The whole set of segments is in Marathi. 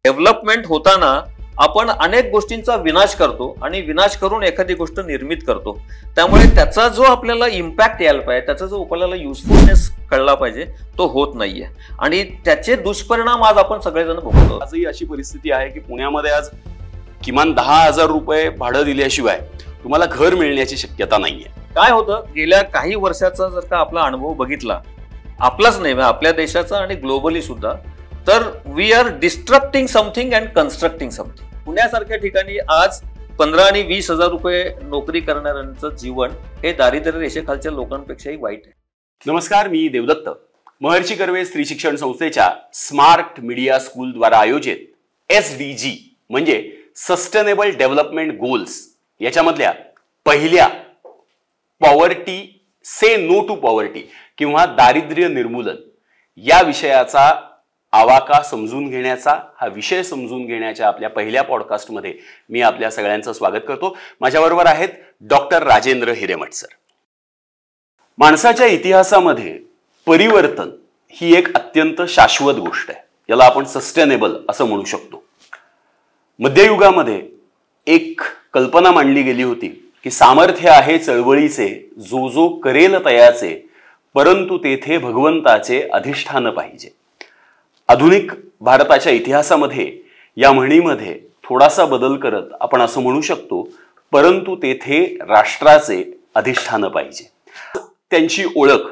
डेव्हलपमेंट होताना आपण अनेक गोष्टींचा विनाश करतो आणि विनाश करून एखादी गोष्ट निर्मित करतो. त्यामुळे त्याचा जो आपल्याला इम्पॅक्ट यायला पाहिजे, त्याचा जो आपल्याला युजफुलनेस कळला पाहिजे, तो होत नाहीये आणि त्याचे दुष्परिणाम आज आपण सगळेजण भोगतो. आजही अशी परिस्थिती आहे की पुण्यामध्ये आज किमान 10,000 रुपये भाडं दिल्याशिवाय तुम्हाला घर मिळण्याची शक्यता नाहीये. काय होतं, गेल्या काही वर्षाचा जर का आपला अनुभव बघितला, आपलाच नाही आपल्या देशाचा आणि ग्लोबली सुद्धा, तर we are destructing something and constructing something. पुण्यासारख्या ठिकाणी आज 15 आणि 20,000 रुपये नोकरी करणाऱ्यांचं जीवन हे दारिद्र्य रेषेखालच्या लोकांपेक्षाही वाईट आहे. नमस्कार, मी देवदत्त. महर्षी कर्वे स्त्री शिक्षण संस्थेच्या स्मार्ट मीडिया स्कूल द्वारा आयोजित SDG म्हणजे सस्टेनेबल डेव्हलपमेंट गोल्स याच्यामधल्या पहिल्या poverty say no to poverty किंवा दारिद्र्य निर्मूलन या विषयाचा आवाका समजून घेण्याचा, हा विषय समजून घेण्याच्या आपल्या पहिल्या पॉडकास्टमध्ये मी आपल्या सगळ्यांचं स्वागत करतो. माझ्याबरोबर आहेत डॉक्टर राजेंद्र हिरेमठ सर. माणसाच्या इतिहासामध्ये परिवर्तन ही एक अत्यंत शाश्वत गोष्ट आहे. याला आपण सस्टेनेबल असं म्हणू शकतो. मध्ययुगामध्ये एक कल्पना मांडली गेली होती की सामर्थ्य आहे चळवळीचे, जो जो करेल तयाचे, परंतु तेथे भगवंताचे अधिष्ठान पाहिजे. आधुनिक भारताच्या इतिहासामध्ये या म्हणीमध्ये थोडासा बदल करत आपण असं म्हणू शकतो, परंतु तेथे राष्ट्राचे अधिष्ठान पाहिजे. त्यांची ओळख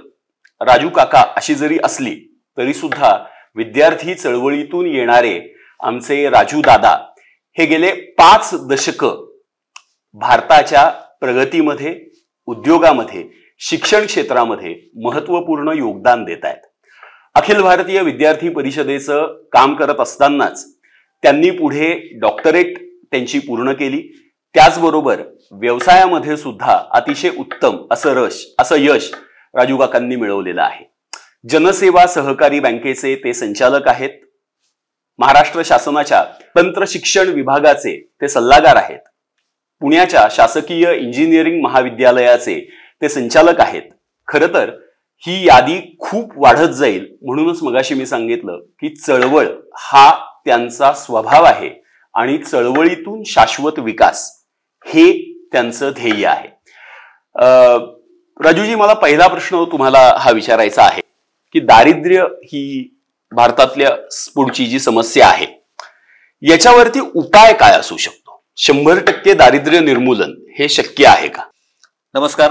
राजू काका अशी जरी असली तरी सुद्धा विद्यार्थी चळवळीतून येणारे आमचे राजू दादा हे गेले 5 दशक भारताच्या प्रगतीमध्ये, उद्योगामध्ये, शिक्षण क्षेत्रामध्ये महत्त्वपूर्ण योगदान देत आहेत. अखिल भारतीय विद्यार्थी परिषदेचं काम करत असतानाच त्यांनी पुढे डॉक्टरेट त्यांची पूर्ण केली. त्याचबरोबर व्यवसायामध्ये सुद्धा अतिशय उत्तम असं यश राजू काकांनी मिळवलेलं आहे. जनसेवा सहकारी बँकेचे ते संचालक आहेत. महाराष्ट्र शासनाच्या तंत्र शिक्षण विभागाचे ते सल्लागार आहेत. पुण्याच्या शासकीय इंजिनिअरिंग महाविद्यालयाचे ते संचालक आहेत. खरं तर ही यादी खूप वाढत जाईल, म्हणूनच मगाशी मी सांगितलं की चळवळ हा त्यांचा स्वभाव आहे आणि चळवळीतून शाश्वत विकास हे त्यांचं ध्येय आहे. राजूजी, मला पहिला प्रश्न तुम्हाला हा विचारायचा आहे की दारिद्र्य ही भारतातल्या पुढची जी समस्या आहे याच्यावरती उपाय काय असू शकतो? 100% दारिद्र्य निर्मूलन हे शक्य आहे का? नमस्कार.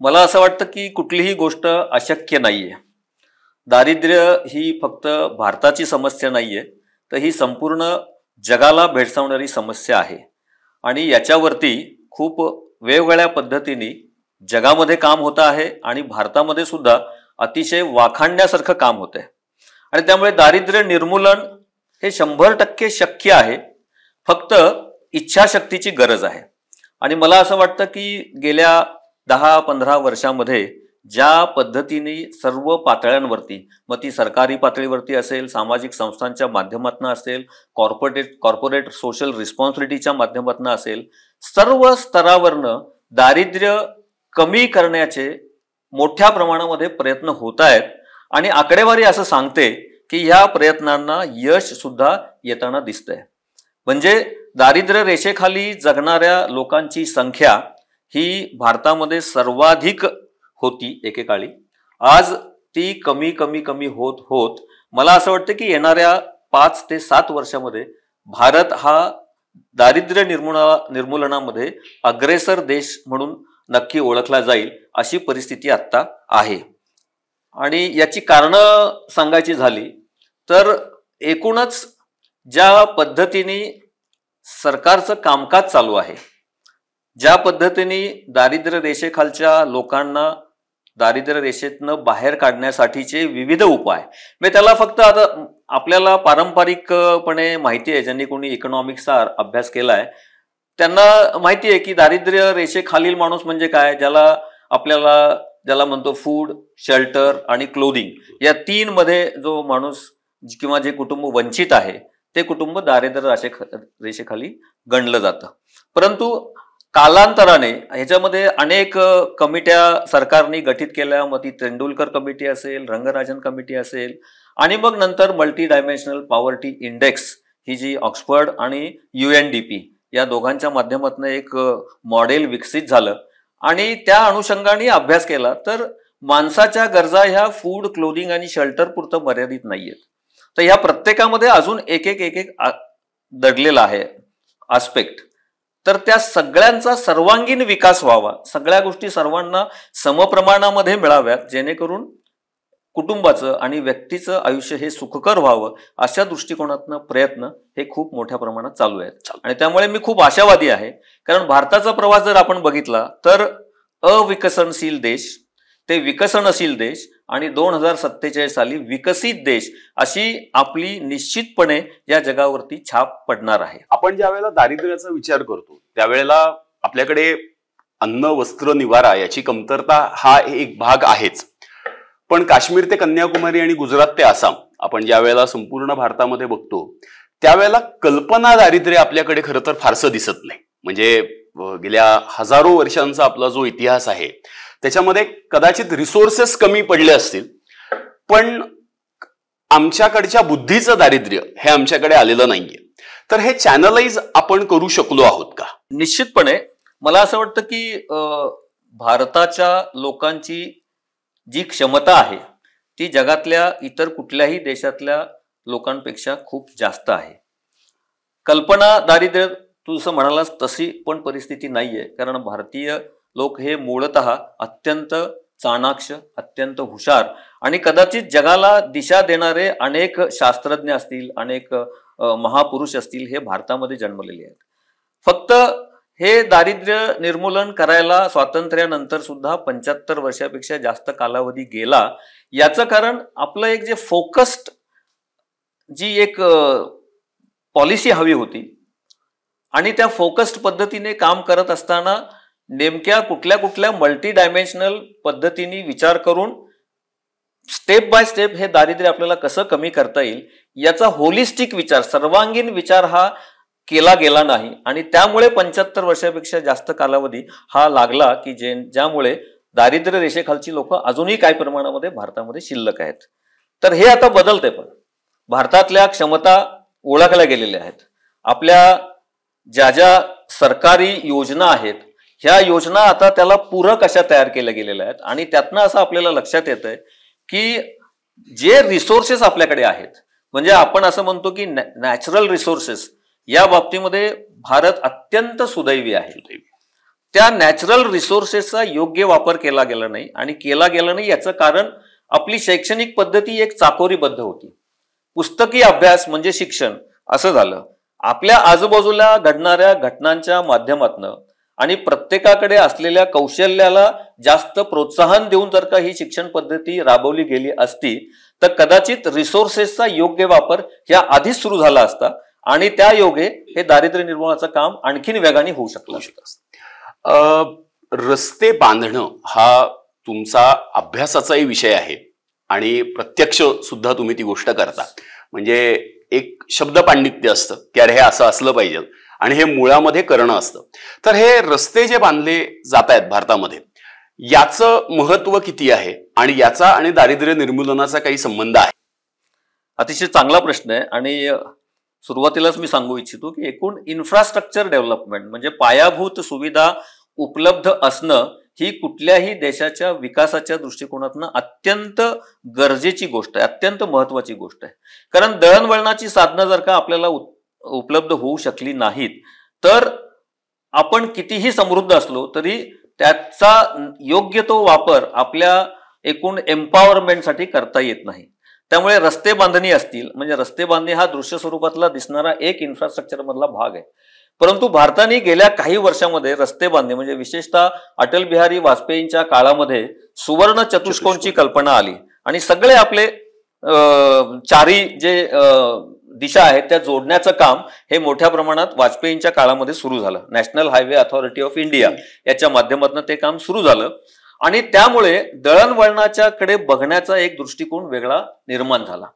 मला असं वाटतं की कुठलीही गोष्ट अशक्य नाहीये. दारिद्र्य ही फक्त भारताची समस्या नाहीये, तर ही संपूर्ण जगाला भेडसावणारी समस्या आहे आणि याच्यावरती खूप वेगवेगळ्या पद्धतीने जगामध्ये काम होतं आहे आणि भारतामध्ये सुद्धा अतिशय वाखाणण्यासारखं काम होत आहे. आणि त्यामुळे दारिद्र्य निर्मूलन हे 100% शक्य आहे. फक्त इच्छाशक्तीची गरज आहे. आणि मला असं वाटतं की गेल्या 10-15 वर्षामध्ये ज्या पद्धतीने सर्व पातळ्यांवरती, मग ती सरकारी पातळीवरती असेल, सामाजिक संस्थांच्या माध्यमातून असेल, कॉर्पोरेट सोशल रिस्पॉन्सिबिलिटीच्या माध्यमातून असेल, सर्व स्तरावरनं दारिद्र्य कमी करण्याचे मोठ्या प्रमाणामध्ये प्रयत्न होत आहेत. आणि आकडेवारी असं सांगते की ह्या प्रयत्नांना यश सुद्धा येताना दिसतंय. म्हणजे दारिद्र्य रेषेखाली जगणाऱ्या लोकांची संख्या ही भारतामध्ये सर्वाधिक होती एकेकाळी. आज ती कमी कमी कमी होत होत मला असं वाटतं की येणाऱ्या 5 ते 7 वर्षामध्ये भारत हा दारिद्र्य निर्मूलनामध्ये अग्रेसर देश म्हणून नक्की ओळखला जाईल, अशी परिस्थिती आत्ता आहे. आणि याची कारणं सांगायची झाली तर एकूणच ज्या पद्धतीने सरकारचं कामकाज चालू आहे, ज्या पद्धतीने दारिद्र्य रेषेखालच्या लोकांना दारिद्र्य रेषेतनं बाहेर काढण्यासाठीचे विविध उपाय, म्हणजे त्याला फक्त आता आपल्याला पारंपरिकपणे माहिती आहे, ज्यांनी कोणी इकॉनॉमिक्सचा अभ्यास केलाय त्यांना माहिती आहे की दारिद्र्य रेषेखालील माणूस म्हणजे काय, ज्याला म्हणतो फूड, शेल्टर आणि क्लोदिंग, या 3 मध्ये जो माणूस किंवा जे कुटुंब वंचित आहे ते कुटुंब दारिद्र्य रेषेखाली गणलं जातं. परंतु कालांतराने ह्याच्यामध्ये अनेक कमिट्या सरकारने गठीत केल्या. मग ती तेंडुलकर कमिटी असेल, रंगराजन कमिटी असेल, आणि मग नंतर मल्टी डायमेन्शनल पॉवर्टी इंडेक्स ही जी ऑक्सफर्ड आणि UNDP या दोघांच्या माध्यमातून एक मॉडेल विकसित झालं आणि त्या अनुषंगाने अभ्यास केला तर माणसाच्या गरजा ह्या फूड, क्लोथिंग आणि शेल्टर पुरतं मर्यादित नाहीयेत. तर ह्या प्रत्येकामध्ये अजून एक एक दडलेला आहे आस्पेक्ट. तर त्या सगळ्यांचा सर्वांगीण विकास व्हावा, सगळ्या गोष्टी सर्वांना समप्रमाणामध्ये मिळाव्यात, जेणेकरून कुटुंबाचं आणि व्यक्तीचं आयुष्य हे सुखकर व्हावं, अशा दृष्टिकोनातनं प्रयत्न हे खूप मोठ्या प्रमाणात चालू आहेत. आणि त्यामुळे मी खूप आशावादी आहे, कारण भारताचा प्रवास जर आपण बघितला तर अविकसनशील देश ते विकसनशील देश आणि 2047 साली विकसित देश अशी आपली निश्चितपणे या जगावरती छाप पडणार आहे. आपण ज्या वेळेला दारिद्र्याचा विचार करतो त्यावेळेला आपल्याकडे अन्न, वस्त्र, निवारा याची कमतरता हा एक भाग आहेच. पण काश्मीर ते कन्याकुमारी आणि गुजरात ते आसाम आपण ज्या वेळेला संपूर्ण भारतामध्ये बघतो त्यावेळेला कल्पना दारिद्र्य आपल्याकडे खरं तर फारसं दिसत नाही. म्हणजे गेल्या हजारो वर्षांचा आपला जो इतिहास आहे त्याच्यामध्ये कदाचित रिसोर्सेस कमी पडले असतील, पण आमच्याकडच्या बुद्धीचं दारिद्र्य हे आमच्याकडे आलेलं नाहीये. तर हे चॅनलाइज आपण करू शकलो आहोत का? निश्चितपणे मला असं वाटतं की भारताच्या लोकांची जी क्षमता आहे ती जगातल्या इतर कुठल्याही देशातल्या लोकांपेक्षा खूप जास्त आहे. कल्पना दारिद्र्य तू जसं म्हणालास तशी पण परिस्थिती नाहीये, कारण भारतीय लोक हे मूळतः अत्यंत चाणाक्ष, अत्यंत हुशार आणि कदाचित जगाला दिशा देणारे अनेक शास्त्रज्ञ असतील, अनेक महापुरुष असतील, हे भारतामध्ये जन्मलेले आहेत. फक्त हे दारिद्र्य निर्मूलन करायला स्वातंत्र्यानंतर सुद्धा 75 वर्षापेक्षा जास्त कालावधी गेला. याचं कारण आपलं एक जे फोकस्ड जी एक पॉलिसी हवी होती आणि त्या फोकस्ड पद्धतीने काम करत असताना नेमक्या कुठल्या मल्टी डायमेन्शनल पद्धतीने विचार करून स्टेप बाय स्टेप हे दारिद्र्य आपल्याला कसं कमी करता येईल याचा होलिस्टिक विचार, सर्वांगीण विचार हा केला गेला नाही. आणि त्यामुळे 75 वर्षापेक्षा जास्त कालावधी हा लागला की ज्यामुळे दारिद्र्य रेषेखालची लोक अजूनही काही प्रमाणामध्ये भारतामध्ये शिल्लक आहेत. तर हे आता बदलते. पण भारतातल्या क्षमता ओळखल्या गेलेल्या आहेत. आपल्या ज्या सरकारी योजना आहेत ह्या योजना आता त्याला पूरक अशा तयार केल्या गेलेल्या आहेत आणि त्यातनं असं आपल्याला लक्षात येतंय की जे रिसोर्सेस आपल्याकडे आहेत, म्हणजे आपण असं म्हणतो की नॅचरल रिसोर्सेस या बाबतीमध्ये भारत अत्यंत सुदैवी आहे. त्या नॅचरल रिसोर्सेसचा योग्य वापर केला गेला नाही आणि केला गेला नाही याचं कारण आपली शैक्षणिक पद्धती एक चाकोरीबद्ध होती. पुस्तकी अभ्यास म्हणजे शिक्षण असं झालं. आपल्या आजूबाजूला घडणाऱ्या घटनांच्या माध्यमातून आणि प्रत्येकाकडे असलेल्या कौशल्याला जास्त प्रोत्साहन देऊन जर का ही शिक्षण पद्धती राबवली गेली असती तर कदाचित रिसोर्सेसचा योग्य वापर ह्या आधीच सुरू झाला असता आणि त्या योगे हे दारिद्र्य निर्मूलनाचं काम आणखीन वेगाने होऊ शकलं असतं. रस्ते बांधणं हा तुमचा अभ्यासाचाही विषय आहे आणि प्रत्यक्ष सुद्धा तुम्ही ती गोष्ट करता. म्हणजे एक शब्द पांडित्य असतं की अरे हे असं असलं पाहिजे आणि हे मुळामध्ये करणं असतं. तर हे रस्ते जे बांधले जात आहेत भारतामध्ये याचं महत्व किती आहे आणि याचा आणि दारिद्र्य निर्मूलनाचा काही संबंध आहे? अतिशय चांगला प्रश्न आहे. आणि सुरुवातीलाच मी सांगू इच्छितो की एकूण इन्फ्रास्ट्रक्चर डेव्हलपमेंट म्हणजे पायाभूत सुविधा उपलब्ध असणं ही कुठल्याही देशाच्या विकासाच्या दृष्टिकोनातून अत्यंत गरजेची गोष्ट आहे, अत्यंत महत्वाची गोष्ट आहे. कारण दळणवळणाची साधनं जर का आपल्याला उपलब्ध होऊ शकली नाहीत तर आपण कितीही समृद्ध असलो तरी त्याचा योग्य तो वापर आपल्या एकूण एम्पॉवरमेंटसाठी करता येत नाही. त्यामुळे रस्ते बांधणी असतील, म्हणजे रस्ते बांधणी हा दृश्य स्वरूपातला दिसणारा एक इन्फ्रास्ट्रक्चर मधला भाग आहे. परंतु भारताने गेल्या काही वर्षांमध्ये रस्ते बांधणी म्हणजे विशेषतः अटल बिहारी वाजपेयींच्या काळामध्ये सुवर्ण चतुष्कोणची कल्पना आली आणि सगळे आपले चारी जे दिशा आहेत त्या जोडण्याचं काम हे मोठ्या प्रमाणात वाजपेयींच्या काळामध्ये सुरू झालं. National highway authority of India याच्या माध्यमातून ते काम सुरू झालं आणि त्यामुळे दळणवळणाच्या कडे बघण्याचा एक दृष्टिकोन वेगळा निर्माण झाला.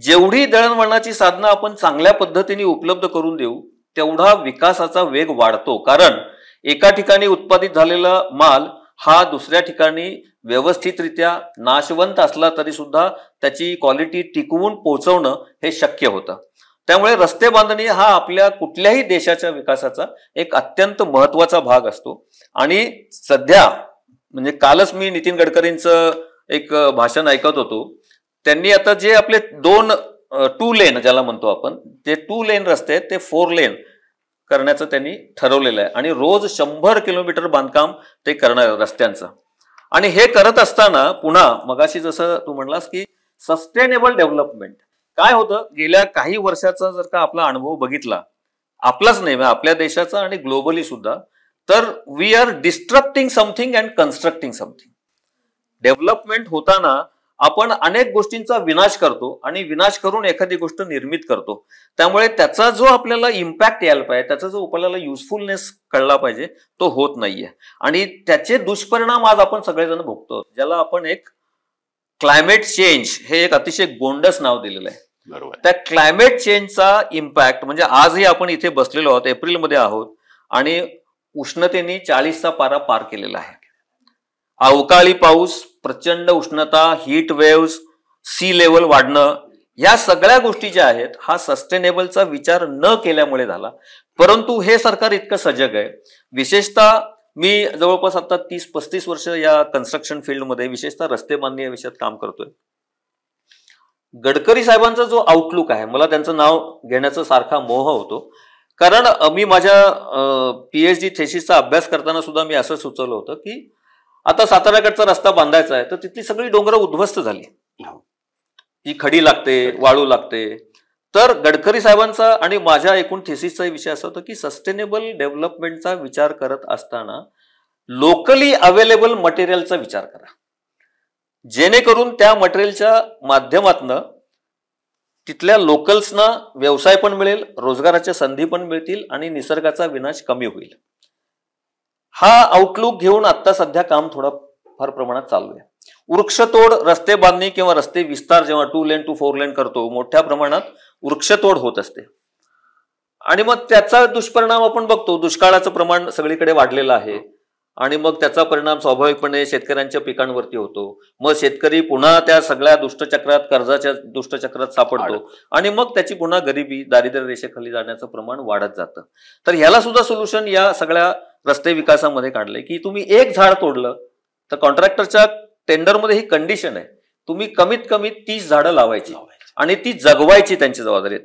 जेवढी दळणवळणाची साधनं आपण चांगल्या पद्धतीने उपलब्ध करून देऊ तेवढा विकासाचा वेग वाढतो. कारण एका ठिकाणी उत्पादित झालेला माल हा दुसऱ्या ठिकाणी व्यवस्थितरित्या नाशवंत असला तरी सुद्धा त्याची क्वालिटी टिकवून पोहोचवणं हे शक्य होतं. त्यामुळे रस्ते बांधणी हा आपल्या कुठल्याही देशाच्या विकासाचा एक अत्यंत महत्वाचा भाग असतो. आणि सध्या म्हणजे कालच मी नितीन गडकरींचं एक भाषण ऐकत होतो. त्यांनी आता जे आपले 2 लेन ज्याला म्हणतो आपण, ते 2 लेन रस्ते आहेत ते 4 लेन करण्याचं त्यांनी ठरवलेलं आहे आणि रोज 100 किलोमीटर बांधकाम ते करणार रस्त्यांचं. आणि हे करत असताना पुन्हा मगाशी जसं तू म्हणलास की सस्टेनेबल डेव्हलपमेंट काय होतं, गेल्या काही वर्षाचा जर का आपला अनुभव बघितला, आपलाच नाही आपल्या देशाचा आणि ग्लोबली सुद्धा, तर we are destructing something and constructing something. Development होताना आपण अनेक गोष्टींचा विनाश करतो आणि विनाश करून एखादी गोष्ट निर्मित करतो. त्यामुळे त्याचा जो आपल्याला इम्पॅक्ट यायला पाहिजे, त्याचा जो आपल्याला युजफुलनेस कळला पाहिजे, तो होत नाहीये. आणि त्याचे दुष्परिणाम आज आपण सगळेजण भोगतो, ज्याला आपण एक क्लायमेट चेंज हे एक अतिशय गोंडस नाव दिलेलं आहे. बरोबर. त्या क्लायमेट चेंजचा इम्पॅक्ट म्हणजे आजही आपण इथे बसलेलो आहोत, एप्रिलमध्ये आहोत आणि उष्णतेने 40चा पारा पार केलेला आहे. अवकाळी पाऊस, प्रचंड उष्णता, हीट वेव्स, सी लेवल वाढणं, या सगळ्या गोष्टी ज्या आहेत हा सस्टेनेबलचा विचार न केल्यामुळे झाला. परंतु हे सरकार इतकं सजग आहे. विशेषतः मी जवळपास आता 30-35 वर्ष या कन्स्ट्रक्शन फील्डमध्ये विशेषतः रस्ते बांधणी या विषयात काम करतोय. गडकरी साहेबांचा जो आउटलुक आहे, मला त्यांचं नाव घेण्याचा सारखा मोह होतो. कारण मी माझ्या PhD थेसिसचा अभ्यास करताना सुद्धा मी असं सुचवलं होतं की आता साताऱ्याकडचा रस्ता बांधायचा आहे तर तिथली सगळी डोंगरं उद्ध्वस्त झाली, ती खडी लागते, वाळू लागते. तर गडकरी साहेबांचा आणि माझ्या एकूण थेसिसचा विषय असा होता की सस्टेनेबल डेव्हलपमेंटचा विचार करत असताना लोकली अवेलेबल मटेरियलचा विचार करा, जेणेकरून त्या मटेरियलच्या माध्यमातनं तिथल्या लोकल्सना व्यवसाय पण मिळेल, रोजगाराच्या संधी पण मिळतील आणि निसर्गाचा विनाश कमी होईल. हा आउटलुक घेऊन आता सध्या काम थोडा फार प्रमाणात चालू आहे. वृक्षतोड, रस्ते बांधणी किंवा रस्ते विस्तार जेव्हा 2 लेन to 4 लेन करतो, मोठ्या प्रमाणात वृक्षतोड होत असते आणि मग त्याचा दुष्परिणाम आपण बघतो. दुष्काळाचं प्रमाण सगळीकडे वाढलेलं आहे आणि मग त्याचा परिणाम स्वाभाविकपणे शेतकऱ्यांच्या पिकांवरती होतो. मग शेतकरी पुन्हा त्या सगळ्या दुष्टचक्रात, कर्जाच्या दुष्टचक्रात सापडतो आणि मग त्याची पुन्हा गरिबी, दारिद्र्य रेषेखाली जाण्याचं प्रमाण वाढत जातं. तर ह्याला सुद्धा सोल्युशन या सगळ्या रस्ते विकासामध्ये काढले की तुम्ही एक झाड तोडलं तर कॉन्ट्रॅक्टरच्या टेंडरमध्ये ही कंडिशन आहे, तुम्ही कमीत कमी 30 झाडं लावायची आणि ती जगवायची त्यांची जबाबदारी.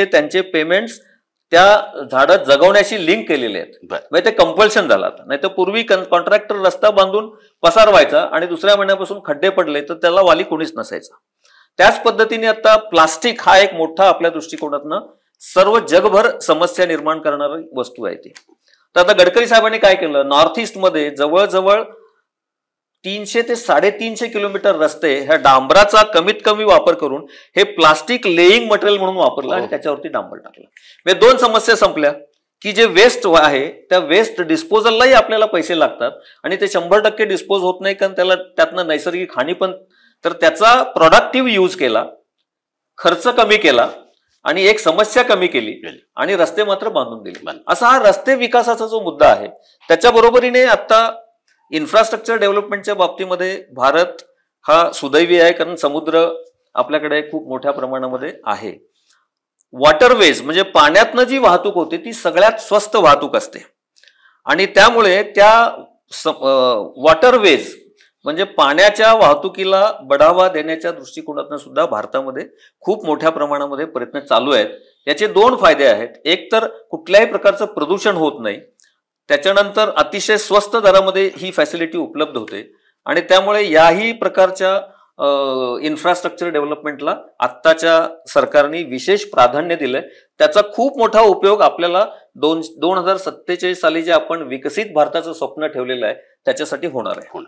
त्यांचे पेमेंट्स त्या झाडं जगवण्याशी लिंक केलेले आहेत. म्हणजे ते कंपल्शन झालं. नाही तर पूर्वी कॉन्ट्रॅक्टर रस्ता बांधून पसार व्हायचा आणि दुसऱ्या महिन्यापासून खड्डे पडले तर त्याला वाली कोणीच नसायचा. त्याच पद्धतीने आता प्लास्टिक हा एक मोठा आपल्या दृष्टिकोनातनं सर्व जगभर समस्या निर्माण करणारी वस्तू आहे ती. तर आता गडकरी साहेबांनी काय केलं, नॉर्थ ईस्ट मध्ये जवळजवळ 300 ते 350 किलोमीटर रस्ते ह्या डांबराचा कमीत कमी वापर करून हे प्लास्टिक लेईंग मटेरियल म्हणून वापरलं आणि त्याच्यावरती डांबर टाकलं. म्हणजे 2 समस्या संपल्या की जे वेस्ट आहे त्या वेस्ट डिस्पोजललाही आपल्याला पैसे लागतात आणि ते 100% डिस्पोज होत नाही कारण त्यातनं नैसर्गिक हानी पण. तर त्याचा प्रोडक्टिव्ह यूज केला, खर्च कमी केला आणि एक समस्या कमी केली आणि रस्ते मात्र बांधून दिले. असा हा रस्ते विकासाचा जो मुद्दा आहे त्याच्या बरोबरीने आता इन्फ्रास्ट्रक्चर डेव्हलपमेंटच्या बाबतीमध्ये भारत हा सुदैवी आहे कारण समुद्र आपल्याकडे खूप मोठ्या प्रमाणामध्ये आहे. वॉटरवेज म्हणजे पाण्यातनं जी वाहतूक होते ती सगळ्यात स्वस्त वाहतूक असते आणि त्यामुळे त्या वॉटरवेज म्हणजे पाण्याच्या वाहतुकीला बढावा देण्याच्या दृष्टिकोनातून सुद्धा भारतामध्ये खूप मोठ्या प्रमाणामध्ये प्रयत्न चालू आहेत. याचे 2 फायदे आहेत. एक तर कुठल्याही प्रकारचं प्रदूषण होत नाही, त्याच्यानंतर अतिशय स्वस्त दरामध्ये ही फॅसिलिटी उपलब्ध होते आणि त्यामुळे याही प्रकारच्या इन्फ्रास्ट्रक्चर डेव्हलपमेंटला आत्ताच्या सरकारने विशेष प्राधान्य दिलंय. त्याचा खूप मोठा उपयोग आपल्याला 2047 साली जे आपण विकसित भारताचं स्वप्न ठेवलेलं आहे त्याच्यासाठी होणार आहे.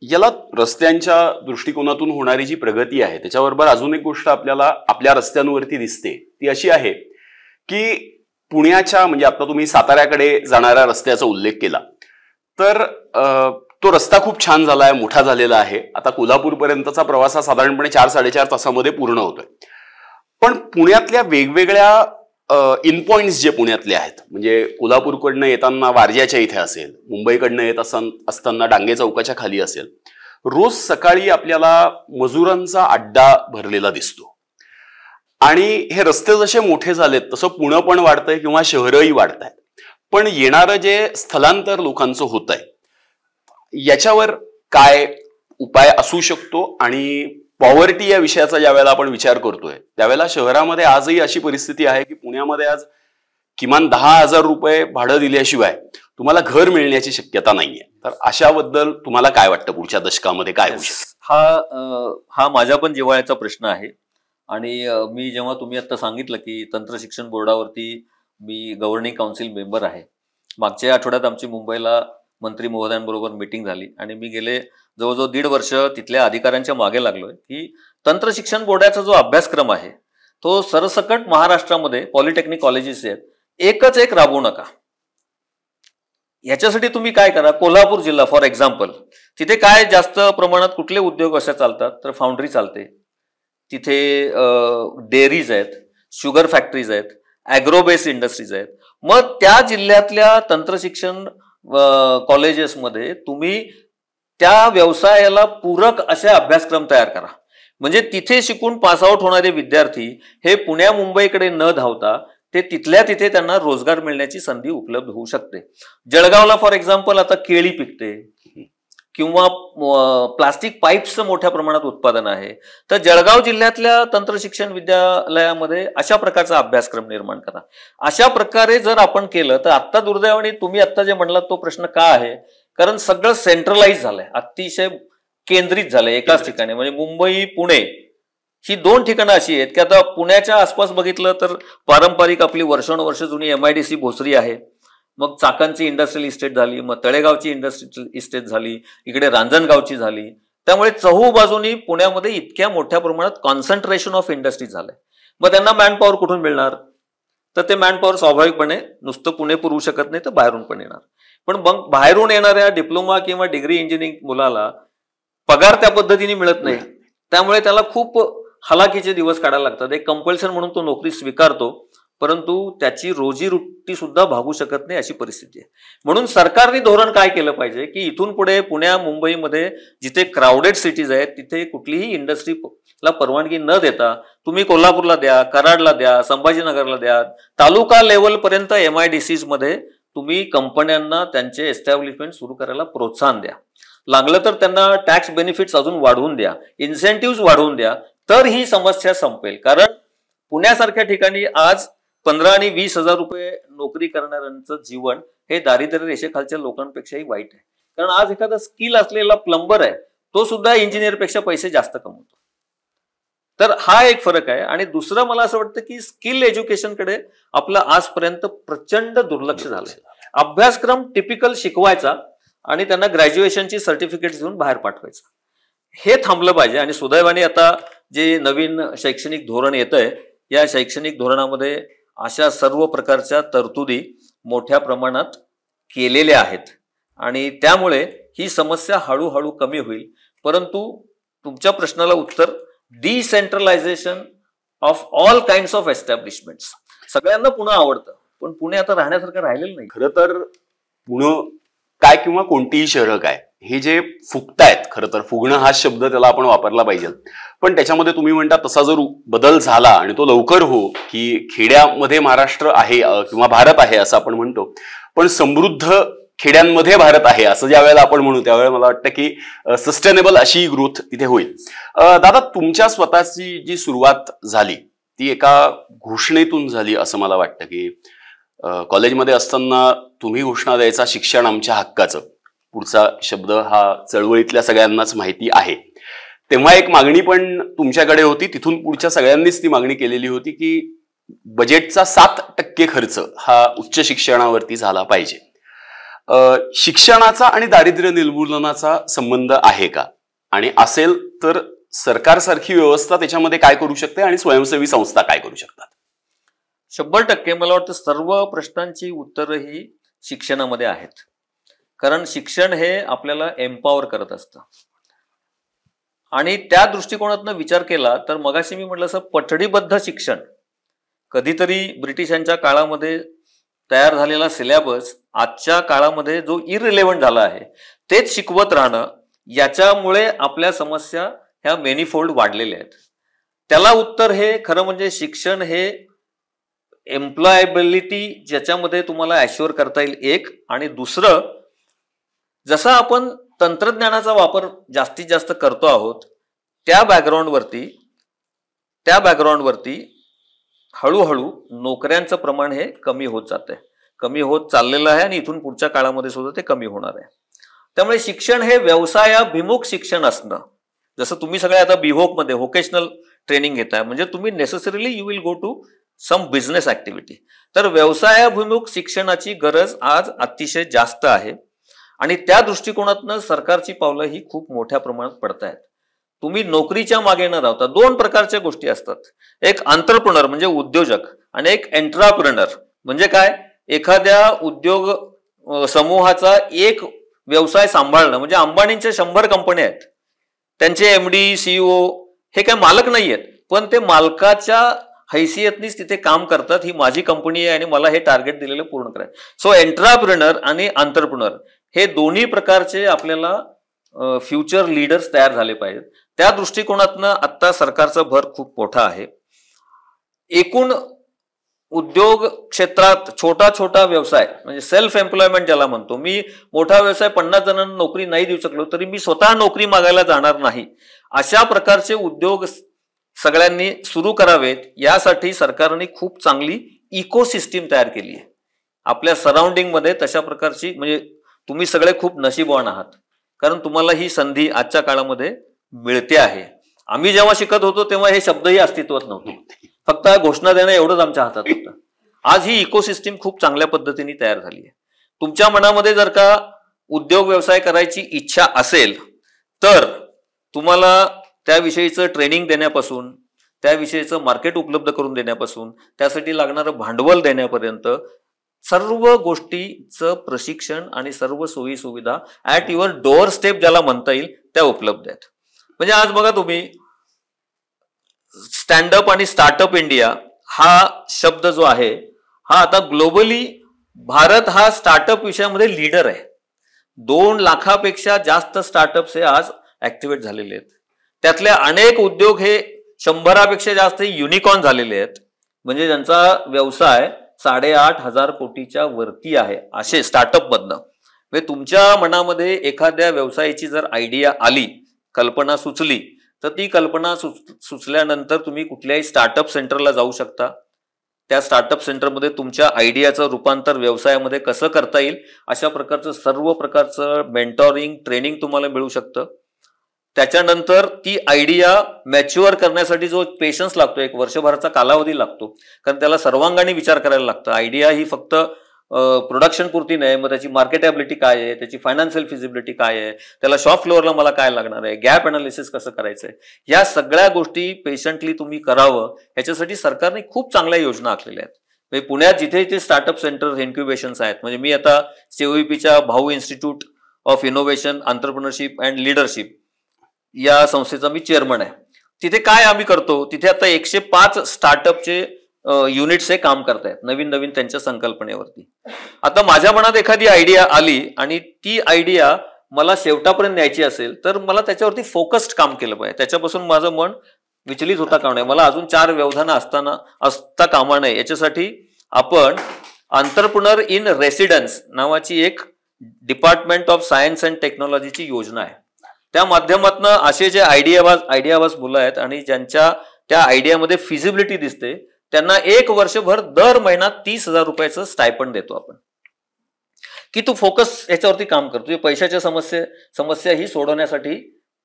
याला रस्त्यांच्या दृष्टिकोनातून होणारी जी प्रगती आहे त्याच्याबरोबर अजून एक गोष्ट आपल्याला आपल्या रस्त्यांवरती दिसते ती अशी आहे की पुण्याच्या म्हणजे आता तुम्ही साताऱ्याकडे जाणाऱ्या रस्त्याचा उल्लेख केला तर तो रस्ता खूप छान झालाय, मोठा झालेला आहे. आता कोल्हापूर पर्यंतचा प्रवास हा साधारणपणे 4-4.5 तासामध्ये पूर्ण होतोय. पण पुण्यातल्या वेगवेगळ्या इन पॉइंट्स जे पुण्यातले आहेत, म्हणजे कोल्हापूरकडनं येताना वारज्याच्या इथे असेल, मुंबईकडनं येत असताना डांगे चौकाच्या खाली असेल, रोज सकाळी आपल्याला मजुरांचा अड्डा भरलेला दिसतो. आणि हे रस्ते जसे मोठे झालेत तसं पुणे पण वाढतंय किंवा शहरही वाढत आहेत. पण येणारं जे स्थलांतर लोकांचं होत आहे याच्यावर काय उपाय असू शकतो? आणि पॉवर्टी या विषयाचा ज्यावेळेला आपण विचार करतोय त्यावेळेला शहरामध्ये आजही अशी परिस्थिती आहे की पुण्यामध्ये आज किमान 10,000 रुपये भाडं दिल्याशिवाय तुम्हाला घर मिळण्याची शक्यता नाहीये. तर अशाबद्दल तुम्हाला काय वाटतं पुढच्या दशकामध्ये काय होऊ शकतं? हा माझ्या पण जिव्हाळ्याचा प्रश्न आहे. आणि मी जेव्हा तुम्ही आता सांगितलं की तंत्र शिक्षण बोर्डावरती मी गव्हर्निंग काउन्सिल मेंबर आहे, मागच्या आठवड्यात आमची मुंबईला मंत्री महोदयांबरोबर मीटिंग झाली आणि मी गेले जवळजवळ 1.5 वर्ष तिथल्या अधिकाऱ्यांच्या मागे लागलोय की तंत्र शिक्षण बोर्डाचा जो अभ्यासक्रम आहे तो सरसकट महाराष्ट्रामध्ये पॉलिटेक्निक कॉलेजेस आहेत एकच एक राबवू नका. याच्यासाठी तुम्ही काय करा, कोल्हापूर जिल्हा फॉर एक्झाम्पल, तिथे काय जास्त प्रमाणात कुठले उद्योग असे चालतात तर फाउंड्री चालते, तिथे डेअरीज आहेत, शुगर फॅक्टरीज आहेत, ॲग्रो बेस्ड इंडस्ट्रीज आहेत. मग त्या जिल्ह्यातल्या तंत्रशिक्षण कॉलेजेसमध्ये तुम्ही त्या व्यवसायाला पूरक असे अभ्यासक्रम तयार करा. म्हणजे तिथे शिकून पासआउट होणारे विद्यार्थी हे पुण्या मुंबईकडे न धावता ते तिथल्या तिथे त्यांना रोजगार मिळण्याची संधी उपलब्ध होऊ शकते. जळगावला फॉर एक्झाम्पल आता केळी पिकते किंवा प्लास्टिक पाईप्सचं मोठ्या प्रमाणात उत्पादन आहे, तर जळगाव जिल्ह्यातल्या तंत्रशिक्षण विद्यालयामध्ये अशा प्रकारचा अभ्यासक्रम निर्माण करा. अशा प्रकारे जर आपण केलं तर आत्ता दुर्दैवाने तुम्ही आत्ता जे म्हणलात तो प्रश्न का आहे, कारण सगळं सेंट्रलाइज झालंय, अतिशय केंद्रित झालंय एकाच ठिकाणी. म्हणजे मुंबई पुणे ही 2 ठिकाणं अशी आहेत की आता पुण्याच्या आसपास बघितलं तर पारंपरिक आपली वर्षानुवर्ष जुनी MIDC भोसरी आहे, मग चाकणची इंडस्ट्रियल इस्टेट झाली, मग तळेगावची इंडस्ट्रियल इस्टेट झाली, इकडे रांजणगावची झाली. त्यामुळे चहूबाजूनी पुण्यामध्ये इतक्या मोठ्या प्रमाणात कॉन्सन्ट्रेशन ऑफ इंडस्ट्री झालंय. मग त्यांना मॅनपॉवर कुठून मिळणार? तर ते मॅनपॉवर स्वाभाविकपणे नुसतं पुणे पुरवू शकत नाही, तर बाहेरून पण येणार. पण मग बाहेरून येणाऱ्या डिप्लोमा किंवा डिग्री इंजिनिअरिंग मुलाला पगार त्या पद्धतीने मिळत नाही, त्यामुळे त्याला खूप हलाखीचे दिवस काढायला लागतात. एक कंपल्शन म्हणून तो नोकरी स्वीकारतो, परंतु त्याची रोजीरोटी सुद्धा भागू शकत नाही अशी परिस्थिती आहे. म्हणून सरकारने धोरण काय केलं पाहिजे की इथून पुढे पुण्या मुंबईमध्ये जिथे क्राऊडेड सिटीज आहेत तिथे कुठलीही इंडस्ट्रीला परवानगी न देता तुम्ही कोल्हापूरला द्या, कराडला द्या, संभाजीनगरला द्या, तालुका लेवल पर्यंत MIDCs मध्ये तुम्ही कंपन्यांना त्यांचे एस्टॅब्लिशमेंट सुरू करायला प्रोत्साहन द्या. लागलं तर त्यांना टॅक्स बेनिफिट्स अजून वाढवून द्या, इन्सेंटिव्ह वाढवून द्या, तर ही समस्या संपेल. कारण पुण्यासारख्या ठिकाणी आज 15 आणि 20,000 रुपये नोकरी करणाऱ्यांचं जीवन हे दारिद्र्य रेषेखालच्या लोकांपेक्षाही वाईट आहे. कारण आज एखादा स्किल असलेला प्लंबर आहे तो सुद्धा इंजिनियरपेक्षा पैसे जास्त कमवतो. तर हा एक फरक आहे. आणि दुसरं मला असं वाटतं की स्किल एज्युकेशनकडे आपलं आजपर्यंत प्रचंड दुर्लक्ष झालंय. अभ्यासक्रम टिपिकल शिकवायचा आणि त्यांना ग्रॅज्युएशनची सर्टिफिकेट देऊन बाहेर पाठवायचं, हे थांबलं पाहिजे. आणि सुदैवाने आता जे नवीन शैक्षणिक धोरण येतंय या शैक्षणिक धोरणामध्ये अशा सर्व प्रकारच्या तरतुदी मोठ्या प्रमाणात केलेल्या आहेत आणि त्यामुळे ही समस्या हळूहळू कमी होईल. परंतु तुमच्या प्रश्नाला उत्तर, decentralisation of all kinds of establishments. सगळ्यांना पुणे आवडतं, पण पुणे आता राहण्यासारखं राहिलेलं नाही. खरं तर पुणे काय किंवा कोणतीही शहरं काय हे जे फुगतायत, खरं तर फुगणं हा शब्द त्याला आपण वापरला पाहिजे. पण त्याच्यामध्ये तुम्ही म्हणता तसा जर बदल झाला आणि तो लवकर हो, की खेड्यामध्ये महाराष्ट्र आहे किंवा भारत आहे असं आपण म्हणतो, पण समृद्ध खेड्यांमध्ये भारत आहे असं ज्या वेळेला आपण म्हणू त्यावेळेला मला वाटतं की सस्टेनेबल अशी ग्रोथ तिथे होईल. दादा, तुमच्या स्वतःची जी सुरुवात झाली ती एका घोषणेतून झाली असं मला वाटतं की कॉलेजमध्ये असताना तुम्ही घोषणा द्यायचा शिक्षण आमच्या हक्काचं. पुढचा शब्द हा चळवळीतल्या सगळ्यांनाच माहिती आहे. तेव्हा एक मागणी पण तुमच्याकडे होती, तिथून पुढच्या सगळ्यांनीच ती मागणी केलेली होती की बजेटचा 7% खर्च हा उच्च शिक्षणावरती झाला पाहिजे. शिक्षणाचा आणि दारिद्र्य निर्मूलनाचा संबंध आहे का? आणि असेल तर सरकारसारखी व्यवस्था त्याच्यामध्ये काय करू शकते आणि स्वयंसेवी संस्था काय करू शकतात? 100% मला वाटतं सर्व प्रश्नांची उत्तरं ही शिक्षणामध्ये आहेत. कारण शिक्षण हे आपल्याला एम्पॉवर करत असतं. आणि त्या दृष्टिकोनातून विचार केला तर मगाशी मी म्हटलं असं पठडीबद्ध शिक्षण कधीतरी ब्रिटिशांच्या काळामध्ये तयार झालेला सिलेबस आजच्या काळामध्ये जो इररिलेव्हंट झाला आहे तेच शिकवत राहणं, याच्यामुळे आपल्या समस्या ह्या मेनीफोल्ड वाढलेल्या आहेत. त्याला उत्तर हे खरं म्हणजे शिक्षण हे एम्प्लॉयबिलिटी ज्याच्यामध्ये तुम्हाला ॲश्युअर करता येईल एक, आणि दुसरं जसं आपण तंत्रज्ञानाचा वापर जास्तीत जास्त करतो आहोत त्या बॅकग्राऊंडवरती हळूहळू नोकऱ्यांचं प्रमाण हे कमी होत जातंय, कमी होत चाललेलं आहे आणि इथून पुढच्या काळामध्ये सुद्धा ते कमी होणार आहे. त्यामुळे शिक्षण हे व्यवसायाभिमुख शिक्षण असणं, जसं तुम्ही सगळे आता बिहोक मध्ये व्होकेशनल ट्रेनिंग घेताय म्हणजे तुम्ही necessarily you will go to some business activity. तर व्यवसायाभिमुख शिक्षणाची गरज आज अतिशय जास्त आहे आणि त्या दृष्टिकोनातनं सरकारची पावलं ही खूप मोठ्या प्रमाणात पडत आहेत. तुम्ही नोकरीच्या मागे न राहता दोन प्रकारच्या गोष्टी असतात, एक एंटरप्रेन्योर म्हणजे उद्योजक आणि एक एंट्राप्रेन्योर म्हणजे काय, एखाद्या उद्योग समूहाचा एक व्यवसाय सांभाळणं. म्हणजे अंबानींच्या 100 कंपन्या आहेत, त्यांचे MD CEO हे काय मालक नाही आहेत, पण ते मालकाच्या हैसियतनीच तिथे काम करतात, ही माझी कंपनी आहे आणि मला हे टार्गेट दिलेलं पूर्ण करायचं. सो एंट्राप्रेन्योर आणि एंटरप्रेन्योर हे दोन्ही प्रकारचे आपल्याला फ्युचर लीडर्स तयार झाले पाहिजेत. त्या दृष्टिकोनातनं आता सरकारचा भर खूप मोठा आहे. एकूण उद्योग क्षेत्रात छोटा छोटा व्यवसाय म्हणजे सेल्फ एम्प्लॉयमेंट ज्याला म्हणतो, मी मोठा व्यवसाय 50 जणांना नोकरी नाही देऊ शकलो तरी मी स्वतः नोकरी मागायला जाणार नाही, अशा प्रकारचे उद्योग सगळ्यांनी सुरू करावेत. यासाठी सरकारने खूप चांगली इकोसिस्टीम तयार केली आहे आपल्या सराउंडिंग मध्ये. तशा प्रकारची म्हणजे तुम्ही सगळे खूप नशीबवान आहात, कारण तुम्हाला ही संधी आजच्या काळामध्ये मिळते आहे. आम्ही जेव्हा शिकत होतो तेव्हा हे शब्दही अस्तित्वात नव्हते, फक्त घोषणा देणं एवढंच आमच्या हातात होतं. आज ही इकोसिस्टीम खूप चांगल्या पद्धतीने तयार झाली आहे. तुमच्या मनामध्ये जर का उद्योग व्यवसाय करायची इच्छा असेल तर तुम्हाला त्याविषयीचं ट्रेनिंग देण्यापासून, त्याविषयीचं मार्केट उपलब्ध करून देण्यापासून, त्यासाठी लागणारं भांडवल देण्यापर्यंत सर्व गोष्टीचं प्रशिक्षण आणि सर्व सोयी सुविधा ॲट युअर डोअर स्टेप ज्याला म्हणता येईल त्या उपलब्ध आहेत. म्हणजे आज बघा तुम्ही, स्टँडअप आणि स्टार्टअप इंडिया हा शब्द जो आहे हा आता ग्लोबली भारत हा स्टार्टअप विषयामध्ये लीडर आहे. 2 लाखापेक्षा जास्त स्टार्टअप्स हे आज ऍक्टिव्हेट झालेले आहेत. त्यातले अनेक उद्योग हे 100पेक्षा जास्त युनिकॉर्न झालेले आहेत, म्हणजे ज्यांचा व्यवसाय 8,500 कोटीच्या वरती आहे असे स्टार्टअप मधनं. म्हणजे तुमच्या मनामध्ये एखाद्या व्यवसायाची जर आयडिया आली, कल्पना सुचली, तर ती कल्पना सुचल्यानंतर तुम्ही कुठल्याही स्टार्टअप सेंटरला जाऊ शकता. त्या स्टार्टअप सेंटरमध्ये तुमच्या आयडियाचं रूपांतर व्यवसायामध्ये कसं करता येईल अशा प्रकारचं सर्व प्रकारचं मेंटॉरिंग ट्रेनिंग तुम्हाला मिळू शकतं. त्याच्यानंतर ती आयडिया मॅच्युअर करण्यासाठी जो पेशन्स लागतो, 1 वर्षभराचा कालावधी लागतो, कारण त्याला सर्वांगाने विचार करायला लागतं. आयडिया ही फक्त प्रोडक्शन पुरती नाही, मग त्याची मार्केटेबिलिटी काय आहे, त्याची फायनान्शियल फिजिबिलिटी काय आहे, त्याला शॉप फ्लोअरला मला काय लागणार आहे, गॅप अनालिसिस कसं करायचंय, या सगळ्या गोष्टी पेशंटली तुम्ही करावं याच्यासाठी सरकारने खूप चांगल्या योजना आखलेल्या आहेत. म्हणजे पुण्यात जिथे जिथे स्टार्टअप सेंटर इन्क्युबेशन्स आहेत, म्हणजे मी आता COEPच्या भाऊ institute of innovation entrepreneurship and leadership या संस्थेचा मी चेअरमन आहे. तिथे काय आम्ही करतो, तिथे आता 105 स्टार्टअपचे युनिट्स हे काम करतायत नवीन नवीन त्यांच्या संकल्पनेवरती. आता माझ्या मनात एखादी आयडिया आली आणि ती आयडिया मला शेवटापर्यंत न्यायची असेल तर मला त्याच्यावरती फोकस्ड काम केलं पाहिजे. त्याच्यापासून माझं मन विचलित होता कामा नये, मला अजून 4 व्यवधानं असता कामा नये. याच्यासाठी आपण एंटरप्रेन्योर इन रेसिडेन्स नावाची एक डिपार्टमेंट ऑफ सायन्स अँड टेक्नॉलॉजीची योजना आहे. त्या माध्यमातून असे जे आयडियाबाज मुलं आहेत आणि ज्यांच्या त्या आयडियामध्ये फिजिबिलिटी दिसते त्यांना 1 वर्षभर दर महिना 30,000 रुपयाचं स्टायपंड देतो आपण, की तू फोकस याच्यावरती काम करतो. पैशाच्या समस्या ही सोडवण्यासाठी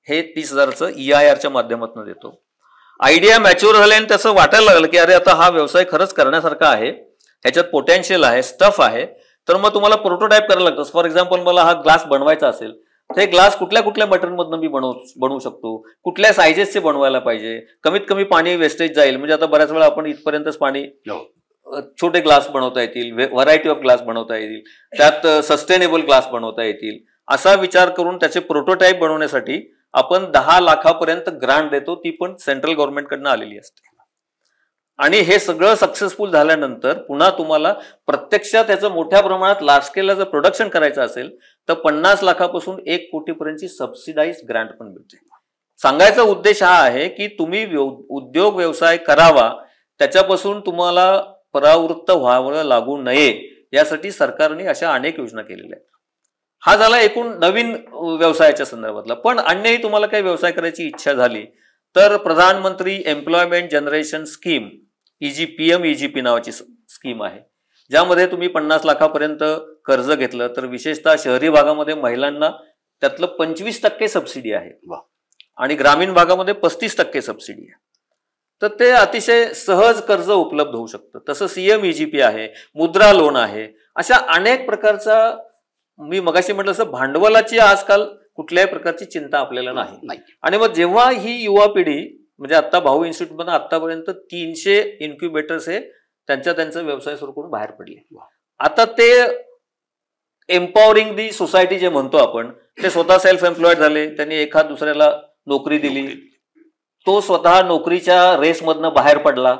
हे 30,000चं EIRच्या माध्यमातून देतो. आयडिया मॅच्युअर झाले आणि त्याचं वाटायला लागलं की अरे आता हा व्यवसाय खरंच करण्यासारखा आहे, ह्याच्यात पोटेन्शियल आहे, स्टफ आहे, तर मग तुम्हाला प्रोटोटाईप करायला लागतं. फॉर एक्झाम्पल मला हा ग्लास बनवायचा असेल तर हे ग्लास कुठल्या कुठल्या मटेरियलमधून मी बनवू शकतो, कुठल्या सायझेसचे बनवायला पाहिजे, कमीत कमी पाणी वेस्टेज जाईल. म्हणजे आता बऱ्याच वेळा आपण इथपर्यंतच पाणी, छोटे ग्लास बनवता येतील, व्हरायटी ऑफ ग्लास बनवता येतील, त्यात सस्टेनेबल ग्लास बनवता येतील, असा विचार करून त्याचे प्रोटोटाईप बनवण्यासाठी आपण 10 लाखापर्यंत ग्रांट देतो, ती पण सेंट्रल गव्हर्नमेंटकडनं आलेली असते. आणि हे सगळं सक्सेसफुल झाल्यानंतर पुन्हा तुम्हाला प्रत्यक्षात त्याचं मोठ्या प्रमाणात लार्ज स्केलला जर प्रोडक्शन करायचं असेल तर 50 लाखापासून 1 कोटीपर्यंतची सबसिडाइज ग्रँट पण मिळते. सांगायचा उद्देश हा आहे की तुम्ही उद्योग व्यवसाय करावा, त्याच्यापासून तुम्हाला परावृत्त व्हावं लागू नये यासाठी सरकारने अशा अनेक योजना केलेल्या आहेत. हा झाला एकूण नवीन व्यवसायाच्या संदर्भातला. पण अन्यही तुम्हाला काही व्यवसाय करायची इच्छा झाली तर प्रधानमंत्री employment generation scheme PM EGP नावाची स्कीम आहे, ज्यामध्ये तुम्ही 50 लाखापर्यंत कर्ज घेतलं तर विशेषतः शहरी भागामध्ये महिलांना त्यातलं 25% सबसिडी आहे आणि ग्रामीण भागामध्ये 35% सबसिडी आहे. तर ते अतिशय सहज कर्ज उपलब्ध होऊ शकतं. तसं CM EGP आहे, मुद्रा लोन आहे, अशा अनेक प्रकारचा, मी मगाशी म्हटलं असं भांडवलाची आजकाल कुठल्याही प्रकारची चिंता आपल्याला नाही. आणि मग जेव्हा ही युवा पिढी, म्हणजे आता भाऊ इन्स्टिट्यूट मध्ये आतापर्यंत 300 इन्क्युबेटर्स हे त्यांचा व्यवसाय सुरू करून बाहेर पडले. आता ते एम्पॉवरिंग दी सोसायटी जे म्हणतो आपण, ते स्वतः सेल्फ एम्प्लॉयड झाले, त्यांनी एखाद दुसऱ्याला नोकरी दिली, तो स्वतः नोकरीच्या रेसमधनं बाहेर पडला.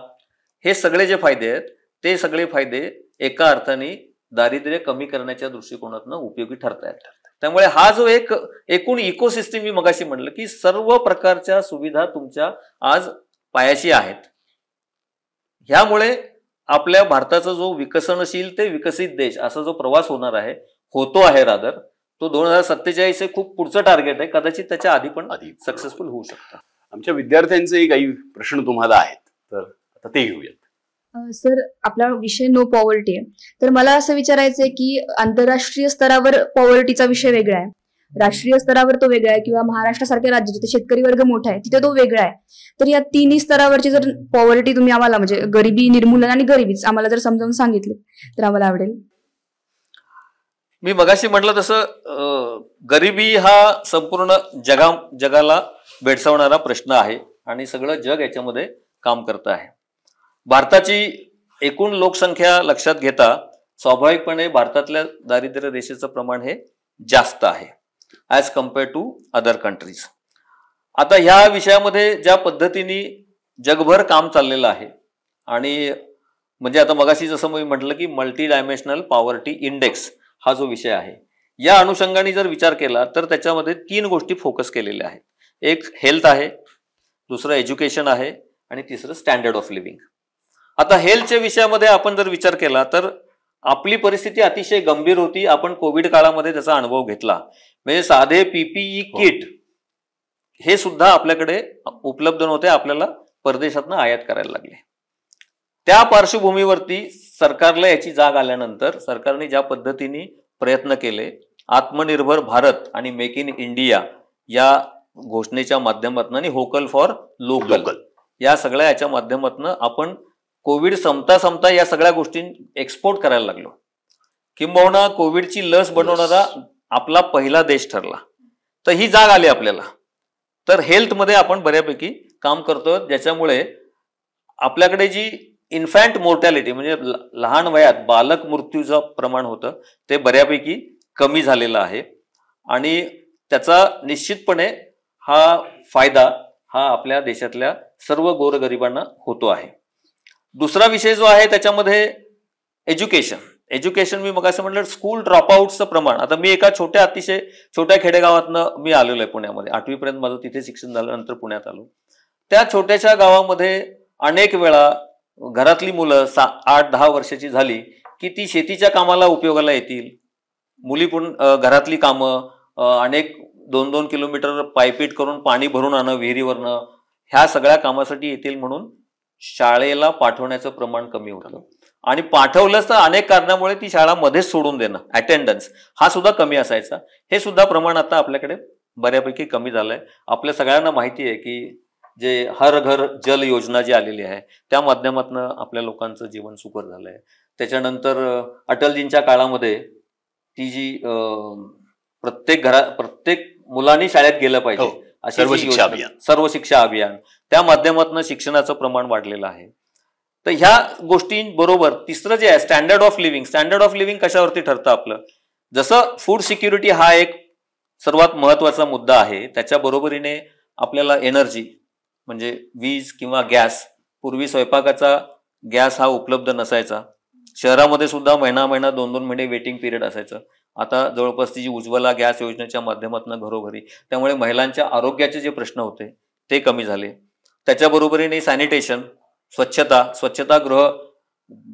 हे सगळे जे फायदे आहेत ते सगळे फायदे एका अर्थाने दारिद्र्य कमी करण्याच्या दृष्टिकोनातून उपयोगी ठरतायत. त्यामुळे हा जो एक एकूण इकोसिस्टीम मी मगाशी म्हटलं की सर्व प्रकारच्या सुविधा तुमच्या आज पायाशी आहेत. ह्यामुळे आपल्या भारताचा जो विकसनशील ते विकसित देश असा जो प्रवास होणार आहे, होतो आहे रादर, तो 2047 हे खूप पुढचं टार्गेट आहे. कदाचित त्याच्या आधी पण सक्सेसफुल होऊ शकतं. आमच्या विद्यार्थ्यांचे काही प्रश्न तुम्हाला आहेत तर आता ते घेऊयात. सर, आपला विषय नो पॉवर्टी आहे, तर मला असं विचारायचं आहे की आंतरराष्ट्रीय स्तरावर पॉवर्टीचा विषय वेगळा आहे, राष्ट्रीय स्तरावर तो वेगळा आहे, किंवा महाराष्ट्रासारख्या राज्य जिथे शेतकरी वर्ग मोठा आहे तिथे तो वेगळा आहे. तर या तिन्ही स्तरावरची जर पॉवर्टी तुम्ही आम्हाला, म्हणजे गरिबी निर्मूलन आणि गरिबीच आम्हाला जर समजावून सांगितले तर आम्हाला आवडेल. मी मगाशी म्हटलं तसं गरिबी हा संपूर्ण जगाला भेडसावणारा प्रश्न आहे आणि सगळं जग याच्यामध्ये काम करत आहे. भारताची एकूण लोकसंख्या लक्षात घेता स्वाभाविकपणे भारतातल्या दारिद्र्य रेषेचं प्रमाण हे जास्त आहे as compare to other countries. आता ह्या विषयामध्ये ज्या पद्धतीने जगभर काम चाललेलं आहे, आणि म्हणजे आता मगाशी जसं मी म्हटलं की मल्टी डायमेन्शनल पॉवर्टी इंडेक्स हा जो विषय आहे, या अनुषंगाने जर विचार केला तर त्याच्यामध्ये 3 गोष्टी फोकस केलेल्या आहेत. एक हेल्थ आहे, दुसरं एज्युकेशन आहे आणि तिसरं स्टँडर्ड ऑफ लिव्हिंग. आता हेल्थच्या विषयामध्ये आपण जर विचार केला तर आपली परिस्थिती अतिशय गंभीर होती. आपण कोविड काळामध्ये त्याचा अनुभव घेतला. म्हणजे साधे PPE किट हे सुद्धा आपल्याकडे उपलब्ध नव्हते, आपल्याला परदेशातनं आयात करायला लागले. त्या पार्श्वभूमीवरती सरकारला याची जाग आल्यानंतर सरकारने ज्या पद्धतीने प्रयत्न केले, आत्मनिर्भर भारत आणि मेक इन इंडिया या घोषणेच्या माध्यमातून आणि व्होकल फॉर लोकल या सगळ्या याच्या माध्यमातून आपण कोविड संपता या सगळ्या गोष्टी एक्सपोर्ट करायला लागलो. किंबहुना कोविडची लस बनवणारा आपला पहिला देश ठरला. तर ही जाग आली आपल्याला. तर हेल्थमध्ये आपण बऱ्यापैकी काम करतो, ज्याच्यामुळे आपल्याकडे जी इन्फॅन्ट मोर्टॅलिटी म्हणजे लहान वयात बालक मृत्यूचं प्रमाण होतं ते बऱ्यापैकी कमी झालेलं आहे आणि त्याचा निश्चितपणे हा फायदा हा आपल्या देशातल्या सर्व गोरगरिबांना होतो आहे. दुसरा विषय जो आहे त्याच्यामध्ये एज्युकेशन मी मग असं म्हटलं स्कूल ड्रॉपआउटचं प्रमाण. आता मी एका अतिशय छोट्या खेडेगावातनं मी आलेलो आहे पुण्यामध्ये. 8वी पर्यंत माझं तिथे शिक्षण झालं, नंतर पुण्यात आलो. त्या छोट्याशा गावामध्ये अनेक वेळा घरातली मुलं 8-10 वर्षाची झाली की ती शेतीच्या कामाला उपयोगाला येतील. मुली पण घरातली कामं अनेक 2-2 किलोमीटर पायपीट करून पाणी भरून आणणं विहिरीवरनं, ह्या सगळ्या कामासाठी येतील म्हणून शाळेला पाठवण्याचं प्रमाण कमी होतं. आणि पाठवलंच तर अनेक कारणामुळे ती शाळा मध्येच सोडून देणं, अटेंडन्स हा सुद्धा कमी असायचा. हे सुद्धा प्रमाण आता आपल्याकडे बऱ्यापैकी कमी झालंय. आपल्या सगळ्यांना माहिती आहे की जे हर घर जल योजना जी आलेली आहे त्या माध्यमातून आपल्या लोकांचं जीवन सुकर झालंय. त्याच्यानंतर अटलजींच्या काळामध्ये ती जी प्रत्येक मुलांनी शाळेत गेलं पाहिजे अशी सर्व शिक्षा अभियान, त्या माध्यमातून शिक्षणाचं प्रमाण वाढलेलं आहे. तर ह्या गोष्टींबरोबर तिसरं जे आहे स्टँडर्ड ऑफ लिव्हिंग कशावरती ठरतं आपलं. जसं फूड सिक्युरिटी हा एक सर्वात महत्वाचा मुद्दा आहे, त्याच्या बरोबरीने आपल्याला एनर्जी म्हणजे वीज किंवा गॅस पूर्वी स्वयंपाकाचा गॅस हा उपलब्ध नसायचा. शहरामध्ये सुद्धा महिना 2-2 महिने वेटिंग पिरियड असायचं. आता जवळपास ती जी उज्ज्वला गॅस योजनेच्या माध्यमातून घरोघरी, त्यामुळे महिलांच्या आरोग्याचे जे प्रश्न होते ते कमी झाले. त्याच्याबरोबरीने सॅनिटेशन, स्वच्छतागृह,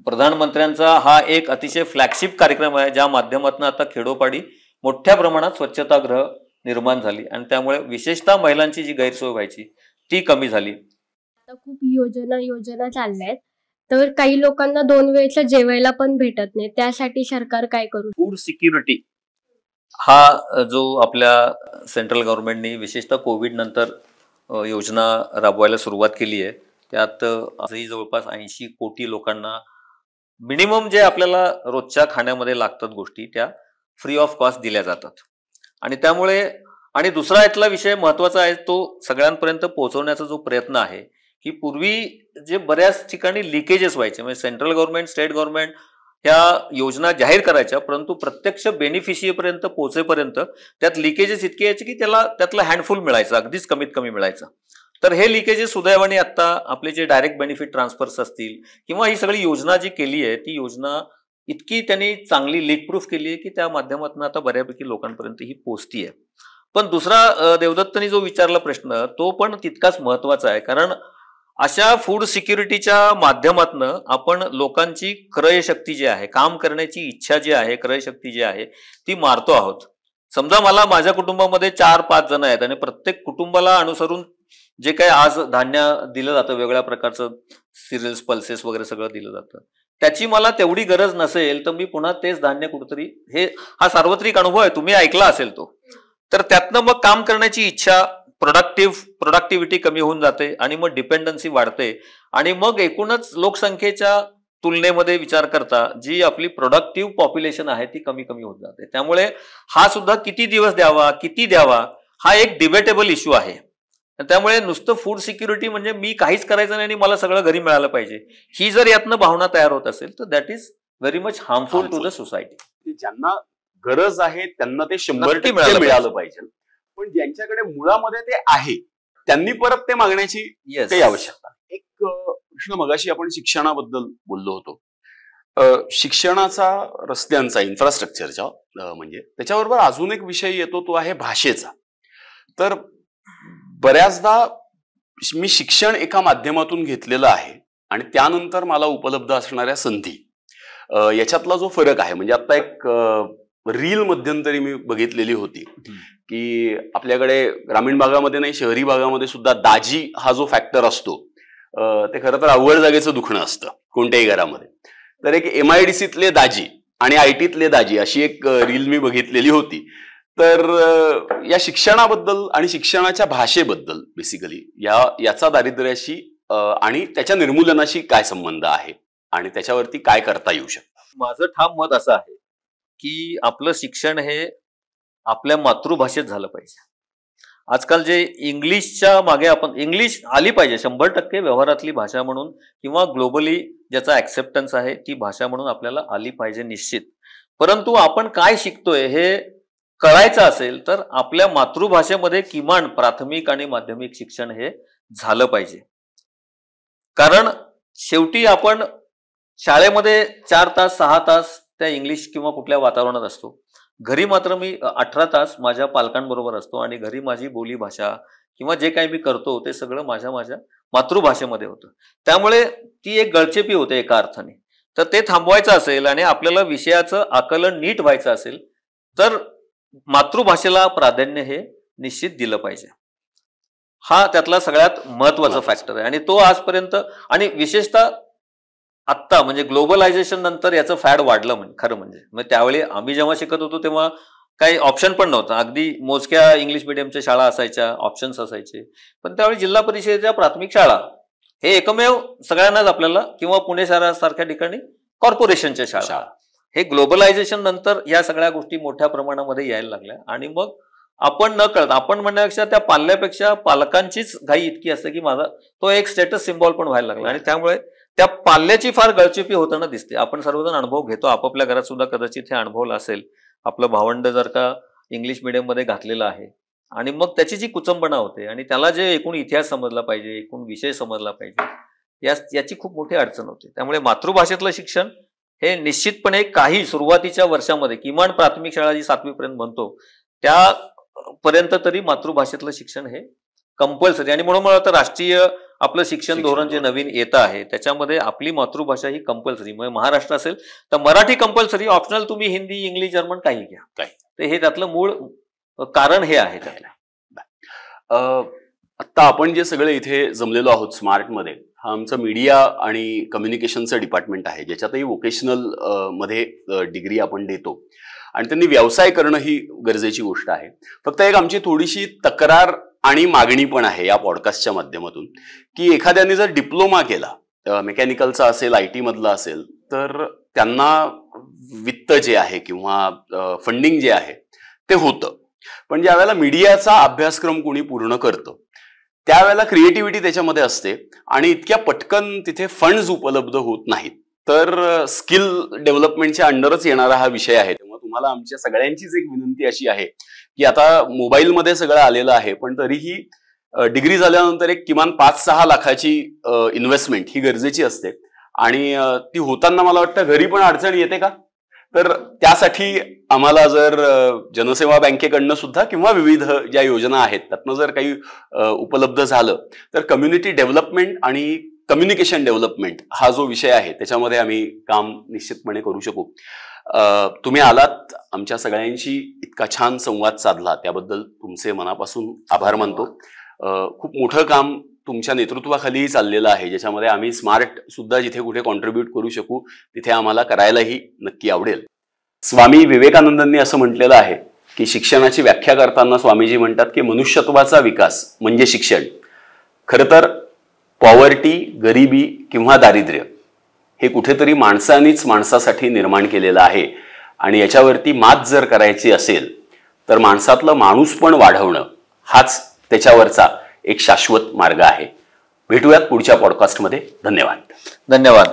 प्रधानमंत्र्यांचा हा एक अतिशय फ्लॅगशिप कार्यक्रम आहे, ज्या माध्यमातून आता खेडोपाडी मोठ्या प्रमाणात स्वच्छतागृह निर्माण झाली आणि त्यामुळे विशेषतः महिलांची जी गैरसोय व्हायची ती कमी झाली. आता खूप योजना चालल्या आहेत, तर काही लोकांना 2 वेळेचं जेवायला पण भेटत नाही. त्यासाठी सरकार काय करू? फूड सिक्युरिटी हा जो आपल्या सेंट्रल गव्हर्नमेंटनी विशेषतः कोविड नंतर योजना राबवायला सुरुवात केली आहे, त्यात आजही जवळपास 80 कोटी लोकांना मिनिमम जे आपल्याला रोजच्या खाण्यामध्ये लागतात गोष्टी त्या फ्री ऑफ कॉस्ट दिल्या जातात. आणि त्यामुळे आणि दुसरा यातला विषय महत्वाचा आहे तो सगळ्यांपर्यंत पोहोचवण्याचा जो प्रयत्न आहे की पूर्वी जे बऱ्याच ठिकाणी लिकेजेस व्हायचे, म्हणजे सेंट्रल गव्हर्नमेंट, स्टेट गव्हर्नमेंट ह्या योजना जाहीर करायच्या, परंतु प्रत्यक्ष बेनिफिशियरीपर्यंत पोहोचेपर्यंत त्यात लिकेजेस इतके यायचे की त्यातलं हँडफुल मिळायचं, अगदीच कमीत कमी मिळायचं. तर हे लिकेजेस सुदैवाने आता आपले जे डायरेक्ट बेनिफिट ट्रान्सफर्स असतील किंवा ही सगळी योजना जी केली आहे ती योजना इतकी त्यांनी चांगली लीक प्रूफ केली आहे की त्या माध्यमातून आता बऱ्यापैकी लोकांपर्यंत ही पोहोचती आहे. पण दुसरा देवदत्तनी जो विचारला प्रश्न तो पण तितकाच महत्वाचा आहे, कारण अशा फूड सिक्युरिटीच्या माध्यमातून आपण लोकांची क्रयशक्ती जी आहे, काम करण्याची इच्छा जी आहे, क्रयशक्ती जी आहे ती मारतो आहोत. समजा मला माझ्या कुटुंबामध्ये 4-5 जण आहेत आणि प्रत्येक कुटुंबाला अनुसरून जे काही आज धान्य दिलं जातं, वेगळ्या प्रकारचं सिरियल्स, पल्सेस वगैरे सगळं दिलं जातं, त्याची मला तेवढी गरज नसेल तर मी पुन्हा तेच धान्य कुठेतरी, हा सार्वत्रिक अनुभव आहे, तुम्ही ऐकला असेल तो, तर त्यातनं मग काम करण्याची इच्छा, प्रोडक्टिव्हिटी कमी होऊन जाते आणि मग डिपेंडन्सी वाढते आणि मग एकूणच लोकसंख्येच्या तुलनेमध्ये विचार करता जी आपली प्रोडक्टिव्ह पॉप्युलेशन आहे ती कमी होत जाते. त्यामुळे हा सुद्धा किती दिवस द्यावा, किती द्यावा हा एक डिबेटेबल इश्यू आहे. त्यामुळे नुसतं फूड सिक्युरिटी म्हणजे मी काहीच करायचं नाही आणि मला सगळं घरी मिळालं पाहिजे, ही जर यातनं भावना तयार होत असेल तर that is very much harmful to the society. ज्यांना गरज आहे त्यांना ते 100% मिळालं पाहिजे, पण ज्यांच्याकडे मुळामध्ये ते आहे त्यांनी परत ते मागण्याची काही आवश्यकता. एक प्रश्न मगाशी आपण शिक्षणाबद्दल बोललो होतो, शिक्षणाचा, रस्त्यांचा, इन्फ्रास्ट्रक्चरचा, म्हणजे त्याच्याबरोबर अजून एक विषय येतो तो आहे भाषेचा. तर बऱ्याचदा मी शिक्षण एका माध्यमातून घेतलेलं आहे आणि त्यानंतर मला उपलब्ध असणाऱ्या संधी याच्यातला जो फरक आहे, म्हणजे आता एक रील मध्यंतरी मी बघितलेली होती की आपल्याकडे ग्रामीण भागामध्ये नाही, शहरी भागामध्ये सुद्धा दाजी हा जो फॅक्टर असतो ते खरं तर अवघड जागेचं दुखणं असतं कोणत्याही घरामध्ये. तर एक MIDCतले दाजी आणि ITतले दाजी अशी एक रील मी बघितलेली होती. तर या शिक्षणाबद्दल आणि शिक्षणाच्या भाषेबद्दल बेसिकली याचा दारिद्र्याशी आणि त्याच्या निर्मूलनाशी काय संबंध आहे आणि त्याच्यावरती काय करता येऊ शकतं? माझं ठाम मत असं आहे की आपलं शिक्षण हे आपल्या मातृभाषेत झालं पाहिजे. आजकाल जे इंग्लिशच्या मागे आपण, इंग्लिश आली पाहिजे 100% व्यवहारातली भाषा म्हणून किंवा ग्लोबली ज्याचा ऍक्सेप्टन्स आहे ती भाषा म्हणून आपल्याला आली पाहिजे निश्चित. परंतु आपण काय शिकतोय हे कळायचं असेल तर आपल्या मातृभाषेमध्ये किमान प्राथमिक आणि माध्यमिक शिक्षण हे झालं पाहिजे. कारण शेवटी आपण शाळेमध्ये 4 तास 6 तास त्या इंग्लिश किंवा कुठल्या वातावरणात असतो, घरी मात्र मी 18 तास माझ्या पालकांबरोबर असतो आणि घरी माझी बोली भाषा किंवा जे काही मी करतो ते सगळं माझ्या मातृभाषेमध्ये होतं. त्यामुळे ती एक गळचेपी होते एका अर्थाने. तर ते थांबवायचं असेल आणि आपल्याला विषयाचं आकलन नीट व्हायचं असेल तर मातृभाषेला प्राधान्य हे निश्चित दिलं पाहिजे. हा त्यातला सगळ्यात महत्वाचा फॅक्टर आहे आणि तो आजपर्यंत आणि विशेषतः आत्ता म्हणजे ग्लोबलायझेशन नंतर याचं फॅड वाढलं म्हणजे खरं म्हणजे त्यावेळी आम्ही जेव्हा शिकत होतो तेव्हा काही ऑप्शन पण नव्हतं, अगदी मोजक्या इंग्लिश मिडियमच्या शाळा असायच्या, ऑप्शन्स असायचे. पण त्यावेळी जिल्हा परिषदेच्या प्राथमिक शाळा हे एकमेव सगळ्यांनाच आपल्याला, किंवा पुणे शहरासारख्या ठिकाणी कॉर्पोरेशनच्या शाळा. हे ग्लोबलायझेशन नंतर या सगळ्या गोष्टी मोठ्या प्रमाणामध्ये यायला लागल्या आणि मग आपण न कळत, आपण म्हणण्यापेक्षा त्या पाल्यापेक्षा पालकांचीच घाई इतकी असते की माझा तो एक स्टेटस सिम्बॉल पण व्हायला लागला आणि त्यामुळे त्या पाल्याची फार गळचेपी होताना दिसते. आपण सर्वजण अनुभव घेतो, आपापल्या घरात सुद्धा कदाचित हे अनुभवलं असेल. आपलं भावंड जर का इंग्लिश मिडियम मध्ये घातलेलं आहे आणि मग त्याची जी कुचंबणा होते आणि त्याला जे एकूण इतिहास समजला पाहिजे, एकूण विषय समजला पाहिजे, याची खूप मोठी अडचण होते. त्यामुळे मातृभाषेतलं शिक्षण हे निश्चितपणे काही सुरुवातीच्या वर्षामध्ये किमान प्राथमिक शाळा जी 7वी पर्यंत म्हणतो त्यापर्यंत तरी मातृभाषेतलं शिक्षण हे कंपल्सरी. आणि म्हणून मला वाटतं राष्ट्रीय आपलं शिक्षण धोरण जे नवीन येतं आहे त्याच्यामध्ये आपली मातृभाषा ही कंपल्सरी. म्हणजे महाराष्ट्र असेल तर मराठी कंपल्सरी, ऑप्शनल तुम्ही हिंदी, इंग्लिश, जर्मन काही घ्या. तर हे त्यातलं मूळ कारण हे आहे त्यातलं. आत्ता आपण जे सगळे इथे जमलेलो आहोत स्मार्टमध्ये, हा आमचं मीडिया आणि कम्युनिकेशनचं डिपार्टमेंट आहे, ज्याच्यातही वोकेशनल मध्ये डिग्री आपण देतो आणि त्यांनी व्यवसाय करणं ही गरजेची गोष्ट आहे. फक्त एक आमची थोडीशी तक्रार आणि मागणी पण आहे या पॉडकास्टच्या माध्यमातून की एखाद्याने जर डिप्लोमा केला, मेकॅनिकलचा असेल, IT मधला असेल, तर त्यांना वित्त जे आहे किंवा फंडिंग जे आहे ते होतं. पण ज्या वेळेला मीडियाचा अभ्यासक्रम कोणी पूर्ण करतं त्यावेळेला क्रिएटिव्हिटी त्याच्यामध्ये असते आणि इतक्या पटकन तिथे फंड्स उपलब्ध होत नाहीत. तर स्किल डेव्हलपमेंटच्या अंडरच येणारा हा विषय आहे. तेव्हा तुम्हाला आमच्या सगळ्यांचीच एक विनंती अशी आहे की आता मोबाईलमध्ये सगळं आलेलं आहे, पण तरीही डिग्री झाल्यानंतर एक किमान 5-6 लाखाची इन्व्हेस्टमेंट ही गरजेची असते आणि ती होताना मला वाटतं घरी पण अडचण येते का? तर त्यासाठी आम्हाला जर जनसेवा बँकेकडनं सुद्धा किंवा विविध ज्या योजना आहेत त्यातनं जर काही उपलब्ध झालं तर कम्युनिटी डेव्हलपमेंट आणि कम्युनिकेशन डेव्हलपमेंट हा जो विषय आहे त्याच्यामध्ये आम्ही काम निश्चितपणे करू शकू. तुम्ही आलात, आमच्या सगळ्यांशी इतका छान संवाद साधला, त्याबद्दल तुमचे मनापासून आभार मानतो. खूप मोठं काम तुमच्या नेतृत्वाखालीही चाललेलं आहे, ज्याच्यामध्ये आम्ही स्मार्ट सुद्धा जिथे कुठे कॉन्ट्रीब्यूट करू शकू तिथे आम्हाला करायलाही नक्की आवडेल. स्वामी विवेकानंदांनी असं म्हटलेलं आहे की शिक्षणाची व्याख्या करताना स्वामीजी म्हणतात की मनुष्यत्वाचा विकास म्हणजे शिक्षण. खरं तर पॉवर्टी, गरिबी किंवा दारिद्र्य हे कुठेतरी माणसानीच माणसासाठी निर्माण केलेलं आहे आणि याच्यावरती मात जर करायची असेल तर माणसातलं माणूस पण वाढवणं हाच त्याच्यावरचा एक शाश्वत मार्ग आहे. भेटूयात पुढच्या पॉडकास्टमध्ये. धन्यवाद.